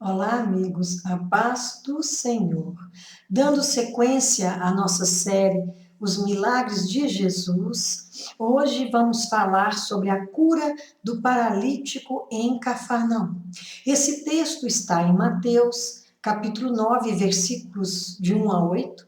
Olá, amigos, a paz do Senhor. Dando sequência à nossa série Os Milagres de Jesus, hoje vamos falar sobre a cura do paralítico em Cafarnaum. Esse texto está em Mateus, capítulo 9, versículos de 1 a 8,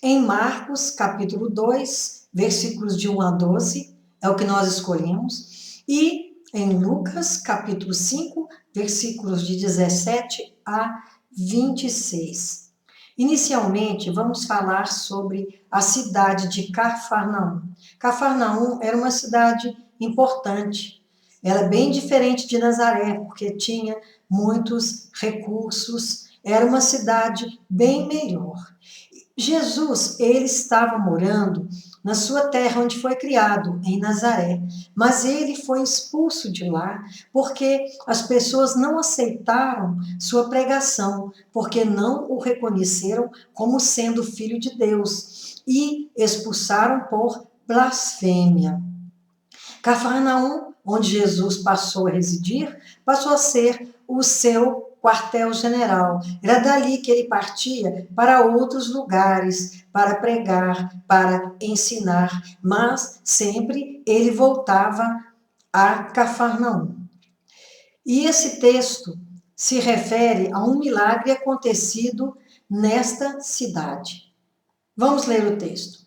em Marcos, capítulo 2, versículos de 1 a 12, é o que nós escolhemos, e em Lucas, capítulo 5, versículos de 17 a 26. Inicialmente, vamos falar sobre a cidade de Cafarnaum. Cafarnaum era uma cidade importante. Ela é bem diferente de Nazaré, porque tinha muitos recursos, era uma cidade bem melhor. Jesus, ele estava morando na sua terra onde foi criado, em Nazaré, mas ele foi expulso de lá porque as pessoas não aceitaram sua pregação, porque não o reconheceram como sendo filho de Deus e expulsaram por blasfêmia. Cafarnaum, onde Jesus passou a residir, passou a ser o seu quartel-general. Era dali que ele partia para outros lugares, para pregar, para ensinar, mas sempre ele voltava a Cafarnaum. E esse texto se refere a um milagre acontecido nesta cidade. Vamos ler o texto.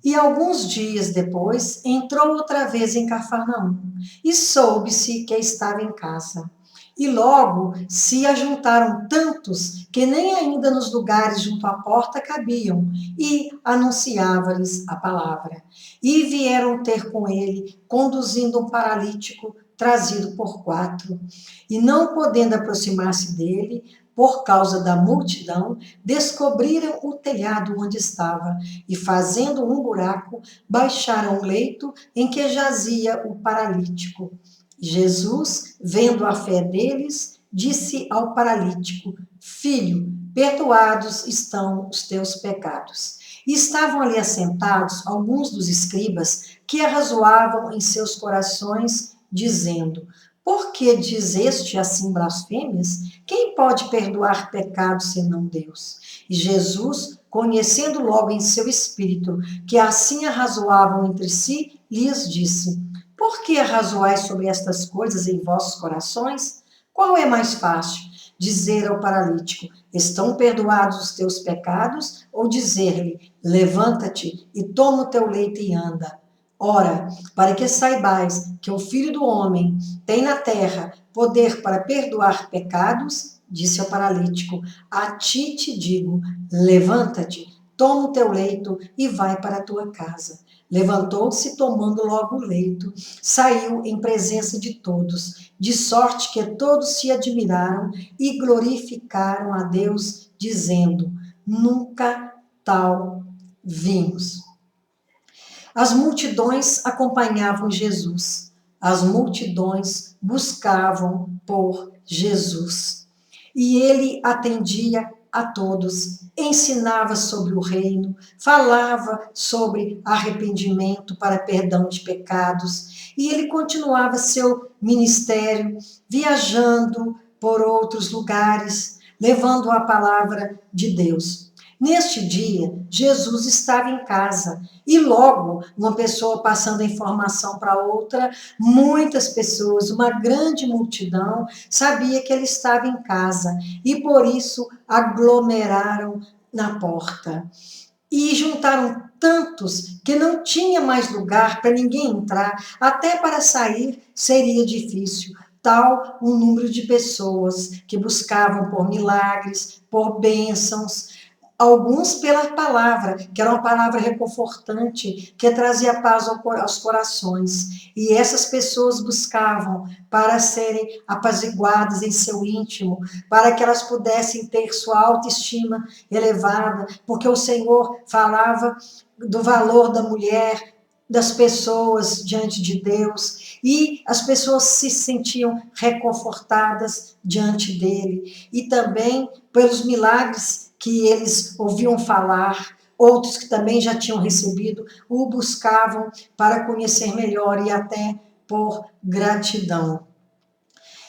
E alguns dias depois, entrou outra vez em Cafarnaum, e soube-se que estava em casa. E logo se ajuntaram tantos que nem ainda nos lugares junto à porta cabiam, e anunciava-lhes a palavra. E vieram ter com ele, conduzindo um paralítico trazido por 4. E não podendo aproximar-se dele, por causa da multidão, descobriram o telhado onde estava e, fazendo um buraco, baixaram o leito em que jazia o paralítico. Jesus, vendo a fé deles, disse ao paralítico: Filho, perdoados estão os teus pecados. E estavam ali assentados alguns dos escribas que arrazoavam em seus corações, dizendo: Por que dizeste assim blasfêmias? Quem pode perdoar pecados senão Deus? E Jesus, conhecendo logo em seu espírito que assim arrazoavam entre si, lhes disse: Por que arrazoais sobre estas coisas em vossos corações? Qual é mais fácil? Dizer ao paralítico: Estão perdoados os teus pecados? Ou dizer-lhe: Levanta-te e toma o teu leito e anda? Ora, para que saibais que o Filho do Homem tem na terra poder para perdoar pecados, disse ao paralítico: A ti te digo, levanta-te, toma o teu leito e vai para a tua casa. Levantou-se, tomando logo o leito, saiu em presença de todos, de sorte que todos se admiraram e glorificaram a Deus, dizendo: Nunca tal vimos. As multidões acompanhavam Jesus. As multidões buscavam por Jesus. E ele atendia a todos, ensinava sobre o reino, falava sobre arrependimento para perdão de pecados, e ele continuava seu ministério, viajando por outros lugares, levando a palavra de Deus. Neste dia, Jesus estava em casa e logo uma pessoa passando a informação para outra, muitas pessoas, uma grande multidão, sabia que ele estava em casa e por isso aglomeraram na porta. E juntaram tantos que não tinha mais lugar para ninguém entrar, até para sair seria difícil. Tal o número de pessoas que buscavam por milagres, por bênçãos, alguns pela palavra, que era uma palavra reconfortante, que trazia paz aos corações. E essas pessoas buscavam para serem apaziguadas em seu íntimo, para que elas pudessem ter sua autoestima elevada, porque o Senhor falava do valor da mulher, das pessoas diante de Deus, e as pessoas se sentiam reconfortadas diante dele, e também pelos milagres que eles ouviam falar, outros que também já tinham recebido, o buscavam para conhecer melhor e até por gratidão.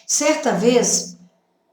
Certa vez,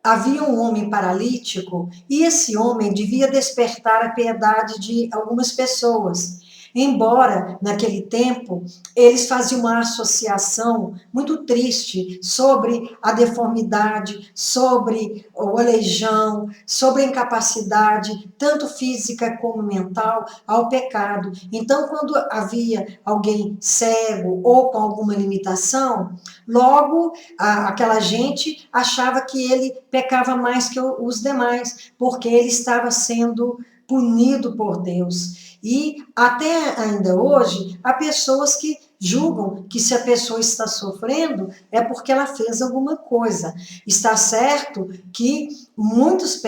havia um homem paralítico e esse homem devia despertar a piedade de algumas pessoas. Embora, naquele tempo, eles faziam uma associação muito triste sobre a deformidade, sobre o aleijão, sobre a incapacidade, tanto física como mental, ao pecado. Então, quando havia alguém cego ou com alguma limitação, logo aquela gente achava que ele pecava mais que os demais, porque ele estava sendo punido por Deus. E até ainda hoje, há pessoas que julgam que se a pessoa está sofrendo é porque ela fez alguma coisa. Está certo que muitos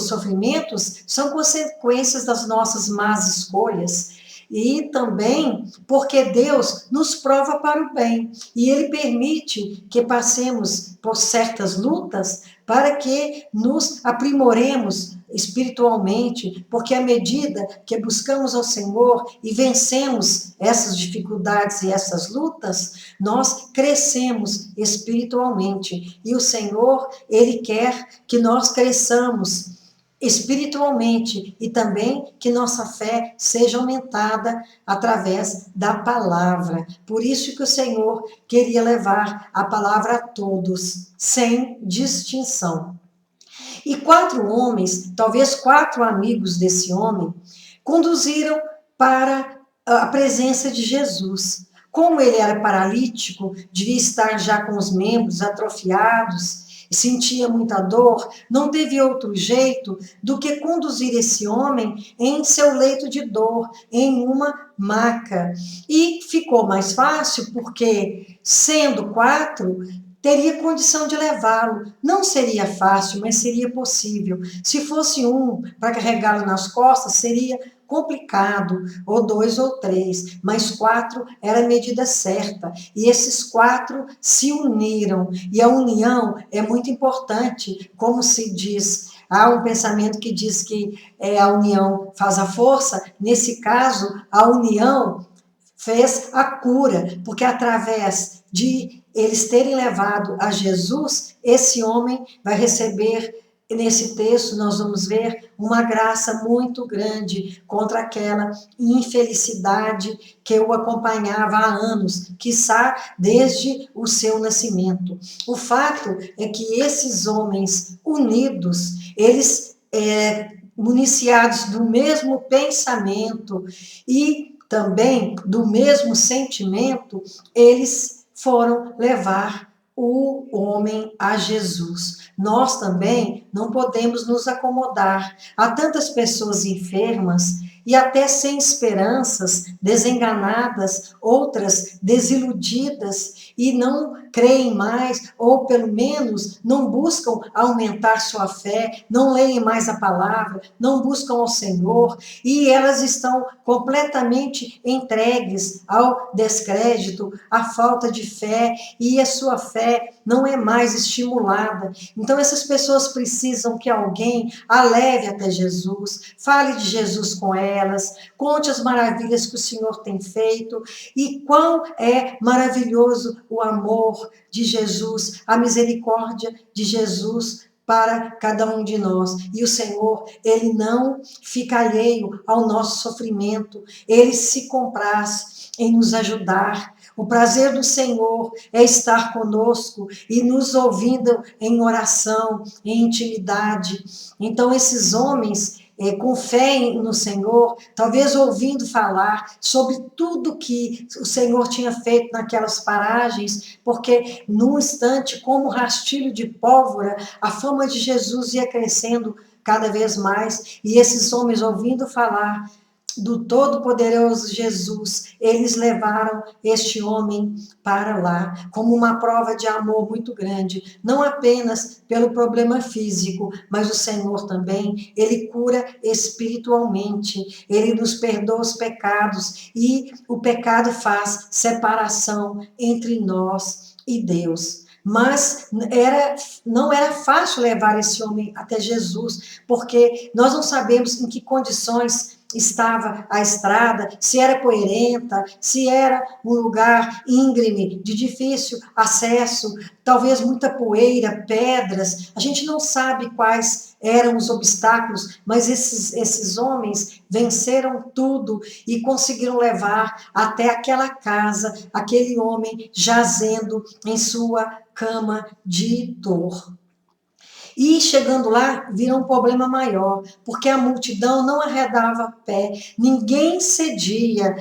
sofrimentos são consequências das nossas más escolhas. E também porque Deus nos prova para o bem. E Ele permite que passemos por certas lutas para que nos aprimoremos espiritualmente, porque à medida que buscamos ao Senhor e vencemos essas dificuldades e essas lutas, nós crescemos espiritualmente. E o Senhor, Ele quer que nós cresçamos espiritualmente e também que nossa fé seja aumentada através da palavra. Por isso que o Senhor queria levar a palavra a todos, sem distinção. E 4 homens, talvez 4 amigos desse homem, conduziram para a presença de Jesus. Como ele era paralítico, devia estar já com os membros atrofiados, sentia muita dor, não teve outro jeito do que conduzir esse homem em seu leito de dor, em uma maca. E ficou mais fácil porque, sendo 4, teria condição de levá-lo. Não seria fácil, mas seria possível. Se fosse um para carregá-lo nas costas, seria complicado, ou 2 ou 3, mas 4 era a medida certa. E esses 4 se uniram. E a união é muito importante, como se diz. Há um pensamento que diz que a união faz a força. Nesse caso, a união fez a cura, porque através de eles terem levado a Jesus, esse homem vai receber, nesse texto nós vamos ver, uma graça muito grande contra aquela infelicidade que o acompanhava há anos, quiçá desde o seu nascimento. O fato é que esses homens unidos, eles municiados do mesmo pensamento e também do mesmo sentimento, eles foram levar o homem a Jesus. Nós também não podemos nos acomodar. Há tantas pessoas enfermas e até sem esperanças, desenganadas, outras desiludidas e não creem mais, ou pelo menos não buscam aumentar sua fé, não leem mais a palavra, não buscam ao Senhor, e elas estão completamente entregues ao descrédito, à falta de fé, e a sua fé não é mais estimulada. Então essas pessoas precisam que alguém a leve até Jesus, fale de Jesus com elas, conte as maravilhas que o Senhor tem feito, e quão é maravilhoso o amor de Jesus, a misericórdia de Jesus para cada um de nós. E o Senhor, Ele não fica alheio ao nosso sofrimento, Ele se compraz em nos ajudar. O prazer do Senhor é estar conosco e nos ouvindo em oração, em intimidade. Então, esses homens, com fé no Senhor, talvez ouvindo falar sobre tudo que o Senhor tinha feito naquelas paragens, porque num instante, como rastilho de pólvora, a fama de Jesus ia crescendo cada vez mais, e esses homens ouvindo falar do Todo-Poderoso Jesus, eles levaram este homem para lá, como uma prova de amor muito grande, não apenas pelo problema físico, mas o Senhor também, Ele cura espiritualmente, Ele nos perdoa os pecados, e o pecado faz separação entre nós e Deus. Mas não era fácil levar esse homem até Jesus, porque nós não sabemos em que condições estava a estrada, se era poeirenta, se era um lugar íngreme, de difícil acesso, talvez muita poeira, pedras. A gente não sabe quais eram os obstáculos, mas esses homens venceram tudo e conseguiram levar até aquela casa, aquele homem jazendo em sua cama de dor. E chegando lá, viram um problema maior, porque a multidão não arredava pé, ninguém cedia,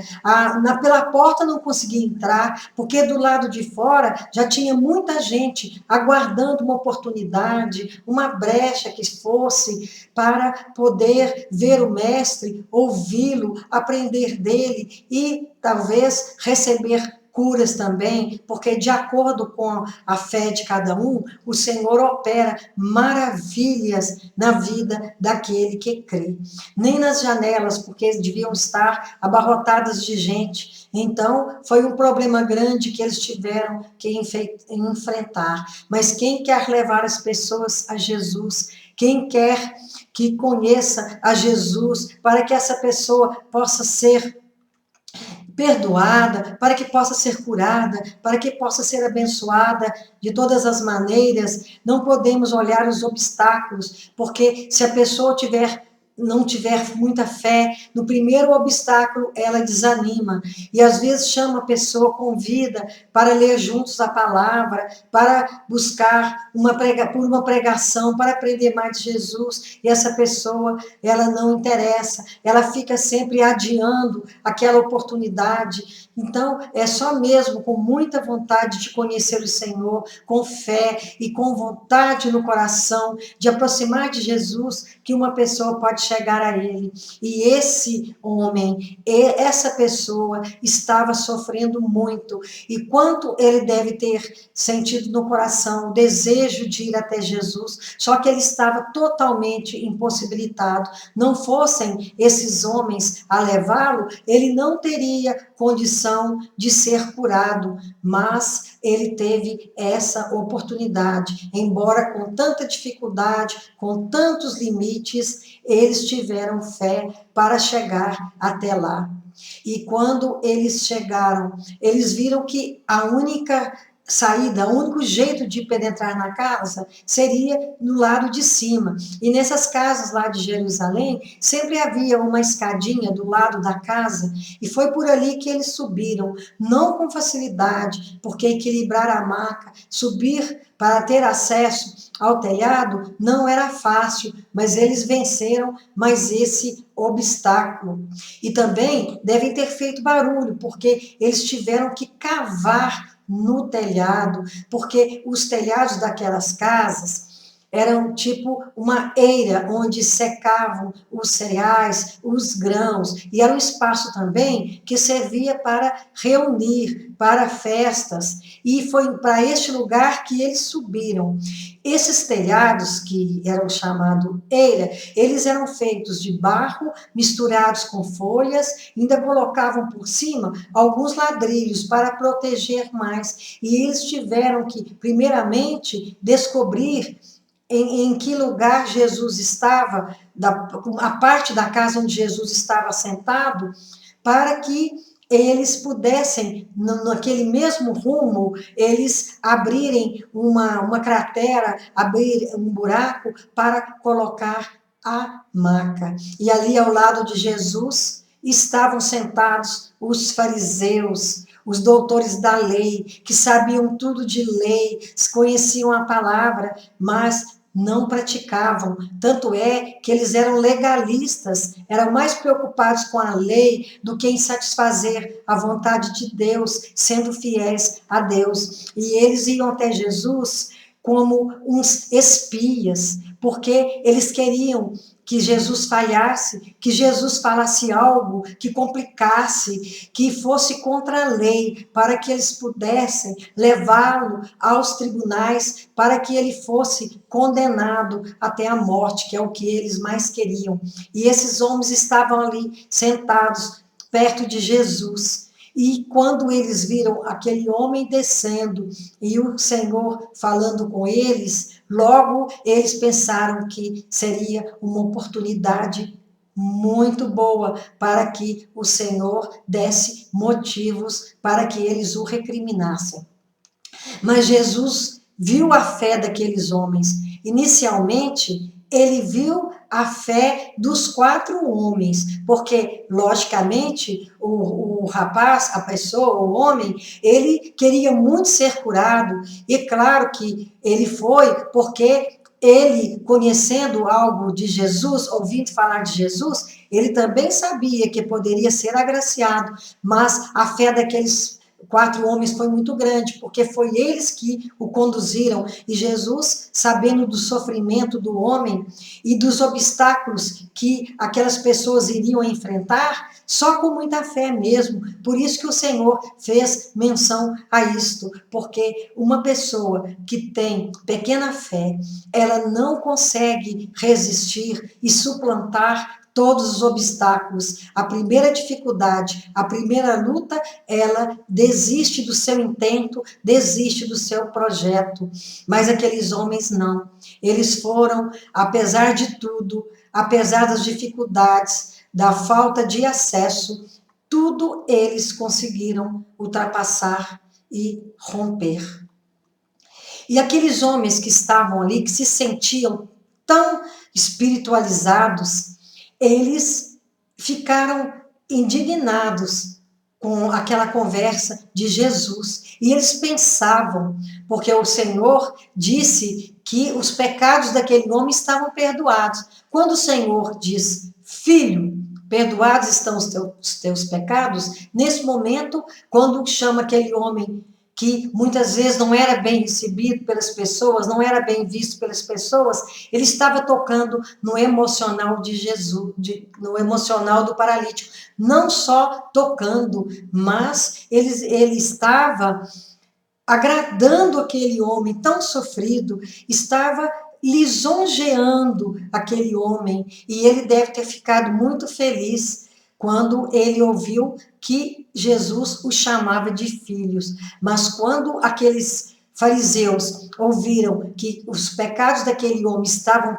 pela porta não conseguia entrar, porque do lado de fora já tinha muita gente aguardando uma oportunidade, uma brecha que fosse para poder ver o mestre, ouvi-lo, aprender dele e talvez receber curas também, porque de acordo com a fé de cada um, o Senhor opera maravilhas na vida daquele que crê. Nem nas janelas, porque deviam estar abarrotadas de gente. Então, foi um problema grande que eles tiveram que enfrentar. Mas quem quer levar as pessoas a Jesus, quem quer que conheça a Jesus, para que essa pessoa possa ser perdoada, para que possa ser curada, para que possa ser abençoada de todas as maneiras. Não podemos olhar os obstáculos, porque se a pessoa não tiver muita fé, no primeiro obstáculo ela desanima. E às vezes chama a pessoa, convida para ler juntos a palavra, para buscar por uma pregação, para aprender mais de Jesus. E essa pessoa, ela não interessa, ela fica sempre adiando aquela oportunidade. Então, é só mesmo com muita vontade de conhecer o Senhor, com fé e com vontade no coração de aproximar de Jesus, que uma pessoa pode chegar a ele. E esse homem, essa pessoa estava sofrendo muito. E quanto ele deve ter sentido no coração o desejo de ir até Jesus, só que ele estava totalmente impossibilitado. Não fossem esses homens a levá-lo, ele não teria condição de ser curado, mas ele teve essa oportunidade. Embora com tanta dificuldade, com tantos limites, eles tiveram fé para chegar até lá. E quando eles chegaram, eles viram que a única saída, o único jeito de penetrar na casa seria no lado de cima. E nessas casas lá de Jerusalém, sempre havia uma escadinha do lado da casa, e foi por ali que eles subiram, não com facilidade, porque equilibrar a maca, subir para ter acesso ao telhado não era fácil, mas eles venceram mais esse obstáculo. E também devem ter feito barulho, porque eles tiveram que cavar no telhado, porque os telhados daquelas casas eram tipo uma eira onde secavam os cereais, os grãos, e era um espaço também que servia para reunir, para festas, e foi para este lugar que eles subiram. Esses telhados, que eram chamados eira, eles eram feitos de barro, misturados com folhas, ainda colocavam por cima alguns ladrilhos para proteger mais, e eles tiveram que, primeiramente, descobrir em que lugar Jesus estava, a parte da casa onde Jesus estava sentado, para que eles pudessem, naquele mesmo rumo, eles abrirem uma cratera, abrir um buraco para colocar a maca. E ali ao lado de Jesus estavam sentados os fariseus, os doutores da lei, que sabiam tudo de lei, conheciam a palavra, mas não praticavam. Tanto é que eles eram legalistas, eram mais preocupados com a lei do que em satisfazer a vontade de Deus, sendo fiéis a Deus. E eles iam até Jesus como uns espias, porque eles queriam que Jesus falhasse, que Jesus falasse algo que complicasse, que fosse contra a lei, para que eles pudessem levá-lo aos tribunais, para que ele fosse condenado até a morte, que é o que eles mais queriam. E esses homens estavam ali sentados perto de Jesus. E quando eles viram aquele homem descendo e o Senhor falando com eles, logo eles pensaram que seria uma oportunidade muito boa para que o Senhor desse motivos para que eles o recriminassem. Mas Jesus viu a fé daqueles homens. Inicialmente, ele viu a fé dos 4 homens, porque, logicamente, o rapaz, a pessoa, o homem, ele queria muito ser curado, e claro que ele foi, porque ele, conhecendo algo de Jesus, ouvindo falar de Jesus, ele também sabia que poderia ser agraciado, mas a fé daqueles 4 homens foi muito grande, porque foi eles que o conduziram. E Jesus, sabendo do sofrimento do homem e dos obstáculos que aquelas pessoas iriam enfrentar, só com muita fé mesmo. Por isso que o Senhor fez menção a isto, porque uma pessoa que tem pequena fé, ela não consegue resistir e suplantar todos os obstáculos. A primeira dificuldade, a primeira luta, ela desiste do seu intento, desiste do seu projeto. Mas aqueles homens não. Eles foram, apesar de tudo, apesar das dificuldades, da falta de acesso, tudo eles conseguiram ultrapassar e romper. E aqueles homens que estavam ali, que se sentiam tão espiritualizados, eles ficaram indignados com aquela conversa de Jesus. E eles pensavam, porque o Senhor disse que os pecados daquele homem estavam perdoados. Quando o Senhor diz, filho, perdoados estão os teus pecados, nesse momento, quando chama aquele homem que muitas vezes não era bem recebido pelas pessoas, não era bem visto pelas pessoas, ele estava tocando no emocional de Jesus, no emocional do paralítico. Não só tocando, mas ele estava agradando aquele homem tão sofrido, estava lisonjeando aquele homem, e ele deve ter ficado muito feliz quando ele ouviu que Jesus o chamava de filhos. Mas quando aqueles fariseus ouviram que os pecados daquele homem estavam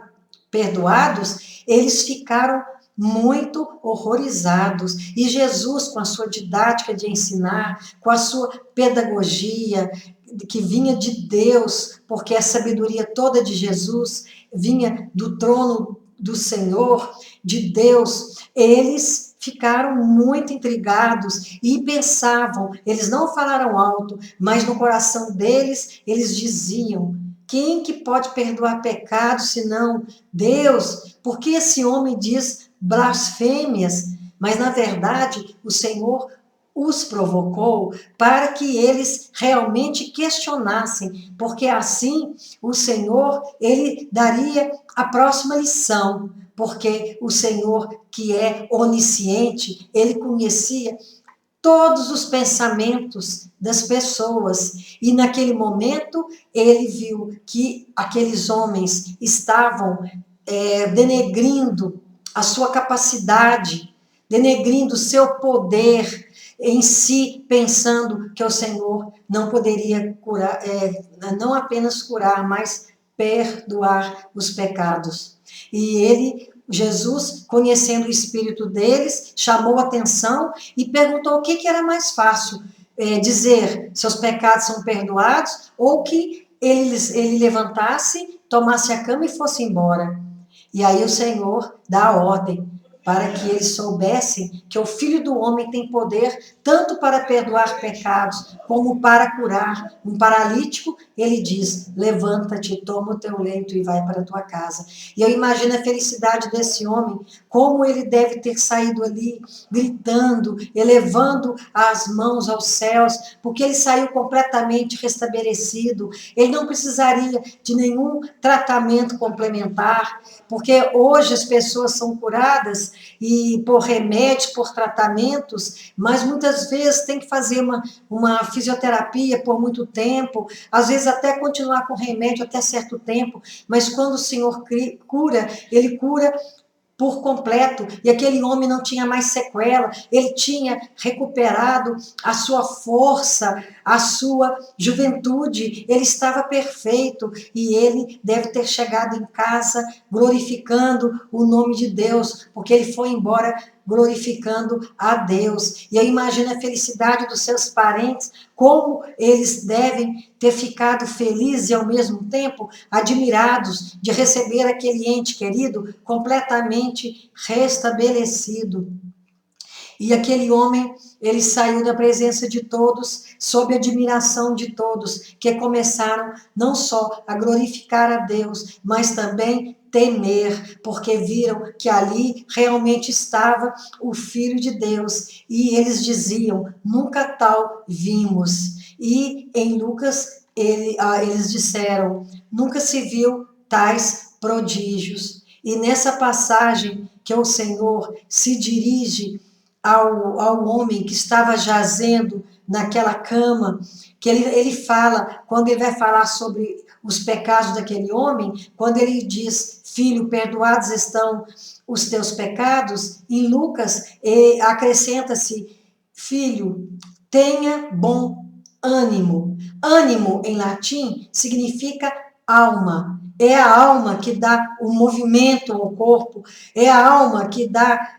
perdoados, eles ficaram muito horrorizados. E Jesus, com a sua didática de ensinar, com a sua pedagogia, que vinha de Deus, porque a sabedoria toda de Jesus vinha do trono do Senhor, de Deus, eles ficaram muito intrigados e pensavam, eles não falaram alto, mas no coração deles, eles diziam, quem que pode perdoar pecados senão Deus? Porque esse homem diz blasfêmias, mas na verdade o Senhor os provocou para que eles realmente questionassem, porque assim o Senhor, ele daria a próxima lição, porque o Senhor, que é onisciente, ele conhecia todos os pensamentos das pessoas. E naquele momento, ele viu que aqueles homens estavam denegrindo a sua capacidade, denegrindo o seu poder em si, pensando que o Senhor não poderia curar, não apenas curar, mas perdoar os pecados. E ele, Jesus, conhecendo o espírito deles, chamou a atenção e perguntou o que era mais fácil, dizer seus pecados são perdoados ou que ele levantasse, tomasse a cama e fosse embora. E aí o Senhor dá a ordem para que eles soubessem que o Filho do Homem tem poder tanto para perdoar pecados, como para curar. Um paralítico, ele diz, levanta-te, toma o teu leito e vai para a tua casa. E eu imagino a felicidade desse homem, como ele deve ter saído ali, gritando, elevando as mãos aos céus, porque ele saiu completamente restabelecido, ele não precisaria de nenhum tratamento complementar, porque hoje as pessoas são curadas e por remédios, por tratamentos, mas muitas vezes tem que fazer uma fisioterapia por muito tempo, às vezes até continuar com remédio até certo tempo, mas quando o Senhor cura, ele cura por completo, e aquele homem não tinha mais sequela, ele tinha recuperado a sua força, a sua juventude, ele estava perfeito, e ele deve ter chegado em casa glorificando o nome de Deus, porque ele foi embora glorificando a Deus. E eu imagino a felicidade dos seus parentes, como eles devem ter ficado felizes e ao mesmo tempo admirados de receber aquele ente querido completamente restabelecido. E aquele homem, ele saiu da presença de todos, sob a admiração de todos, que começaram não só a glorificar a Deus, mas também temer, porque viram que ali realmente estava o Filho de Deus. E eles diziam, nunca tal vimos. E em Lucas, eles disseram, nunca se viu tais prodígios. E nessa passagem que o Senhor se dirige ao homem que estava jazendo naquela cama, que ele fala, quando ele vai falar sobre os pecados daquele homem, quando ele diz, filho, perdoados estão os teus pecados, em Lucas acrescenta-se, filho, tenha bom ânimo. Ânimo, em latim, significa alma. É a alma que dá o movimento ao corpo, é a alma que dá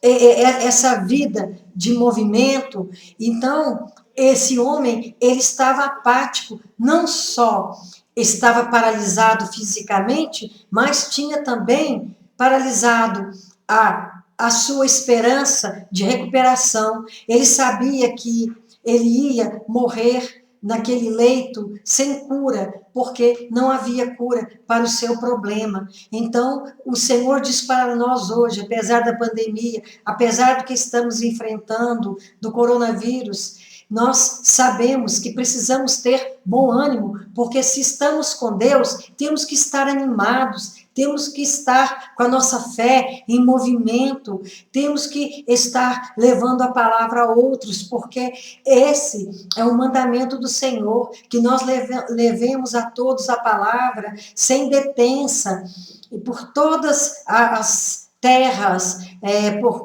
essa vida de movimento. Então, esse homem, ele estava apático, não só estava paralisado fisicamente, mas tinha também paralisado a sua esperança de recuperação. Ele sabia que ele ia morrer naquele leito sem cura, porque não havia cura para o seu problema. Então, o Senhor diz para nós hoje, apesar da pandemia, apesar do que estamos enfrentando, do coronavírus, nós sabemos que precisamos ter bom ânimo, porque se estamos com Deus, temos que estar animados, temos que estar com a nossa fé em movimento, temos que estar levando a palavra a outros, porque esse é o mandamento do Senhor, que nós levemos a todos a palavra sem detença, e por todas as terras,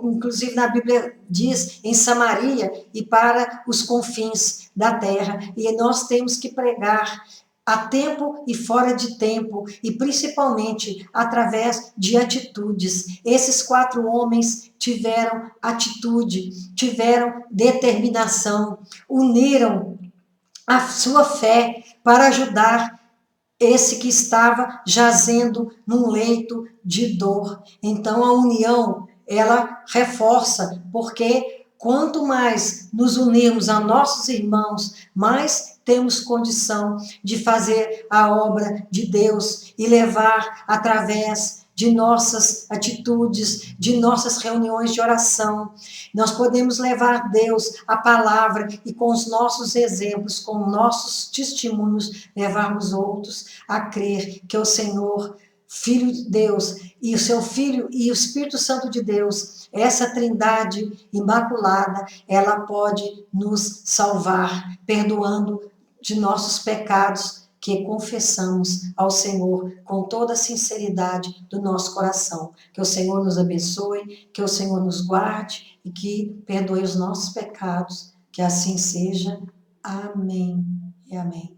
inclusive na Bíblia diz em Samaria e para os confins da terra, e nós temos que pregar a tempo e fora de tempo, e principalmente através de atitudes. Esses 4 homens tiveram atitude, tiveram determinação, uniram a sua fé para ajudar esse que estava jazendo num leito de dor. Então, a união, ela reforça, porque quanto mais nos unirmos a nossos irmãos, mais temos condição de fazer a obra de Deus e levar através de nossas atitudes, de nossas reuniões de oração. Nós podemos levar Deus a palavra e com os nossos exemplos, com nossos testemunhos, levarmos outros a crer que o Senhor, Filho de Deus, e o seu Filho e o Espírito Santo de Deus, essa trindade imaculada, ela pode nos salvar, perdoando de nossos pecados que confessamos ao Senhor com toda a sinceridade do nosso coração. Que o Senhor nos abençoe, que o Senhor nos guarde e que perdoe os nossos pecados. Que assim seja. Amém e amém.